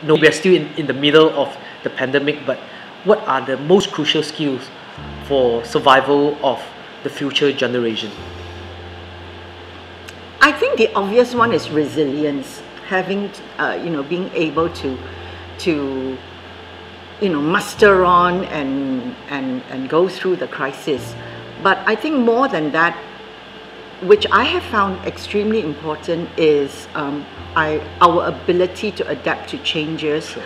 No, we are still in the middle of the pandemic, but what are the most crucial skills for survival of the future generation? I think the obvious one is resilience. Having, being able to muster on and go through the crisis. But I think more than that, which I have found extremely important, is our ability to adapt to changes. Sure.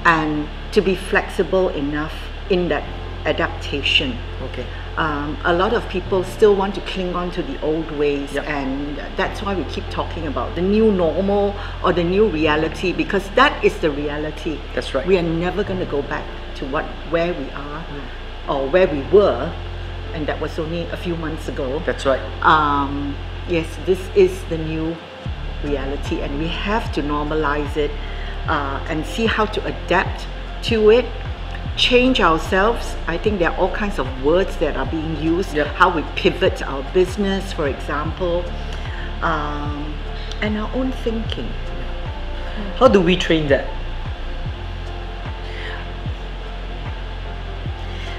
And to be flexible enough in that adaptation. Okay. A lot of people still want to cling on to the old ways, Yep. and that's why we keep talking about the new normal or the new reality, because that is the reality. That's right. We are never going to go back to where we are or where we were, and that was only a few months ago. That's right. Yes, this is the new reality, and we have to normalize it and see how to adapt to it. Change ourselves. I think there are all kinds of words that are being used. Yep. How we pivot our business, for example, and our own thinking. How do we train that?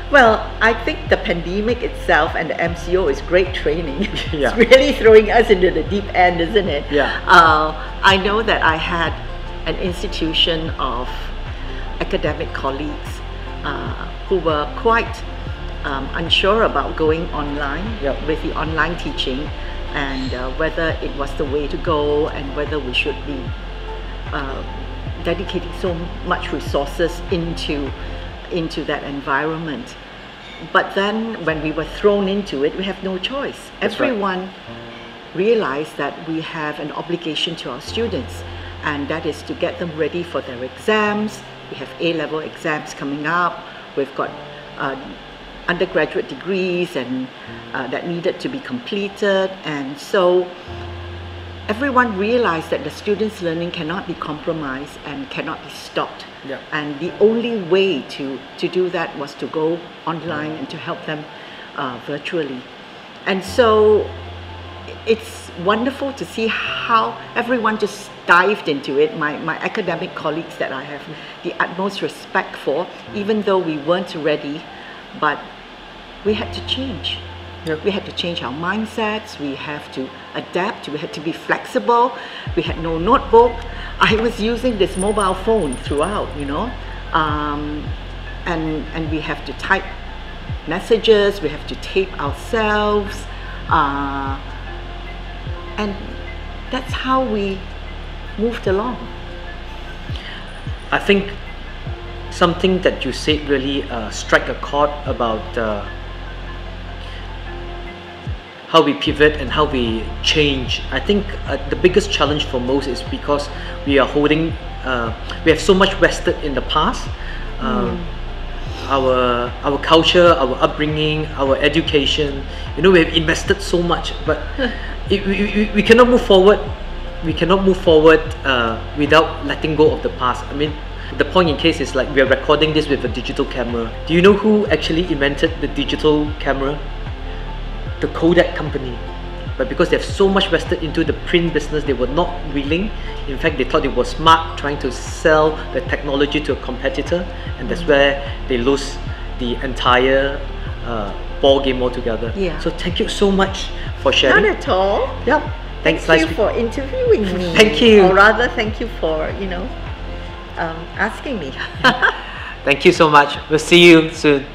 Well, I think the pandemic itself and the MCO is great training. Yeah. It's really throwing us into the deep end, isn't it? Yeah. I know that I had an institution of academic colleagues who were quite unsure about going online. Yep. With the online teaching, and whether it was the way to go, and whether we should be dedicating so much resources into that environment. But then when we were thrown into it, we have no choice. That's right. Everyone realized that we have an obligation to our students, and that is to get them ready for their exams. We have A-level exams coming up. We've got undergraduate degrees and that needed to be completed, and so everyone realized that the students' learning cannot be compromised and cannot be stopped. Yeah. And the only way to do that was to go online and to help them virtually. And so it's wonderful to see how everyone just dived into it. My academic colleagues that I have the utmost respect for, even though we weren't ready, but we had to change. Yep. We had to change our mindsets, we have to adapt, we had to be flexible. We had no notebook. I was using this mobile phone throughout, and we have to type messages, we have to tape ourselves, and that's how we moved along. I think something that you said really struck a chord about how we pivot and how we change. I think the biggest challenge for most is because we are holding, we have so much vested in the past. Our culture, our upbringing, our education, we have invested so much, but we cannot move forward. We cannot move forward without letting go of the past. I mean, the point in case is like we are recording this with a digital camera. Do you know who actually invented the digital camera? The Kodak company. But because they have so much vested into the print business, they were not willing. In fact, they thought it was smart trying to sell the technology to a competitor, and that's where they lose the entire ball game altogether. Yeah. So thank you so much for sharing. Not at all. Yep. Thanks. Thank you for interviewing me. Thank you. Or rather, thank you for, asking me. Thank you so much. We'll see you soon.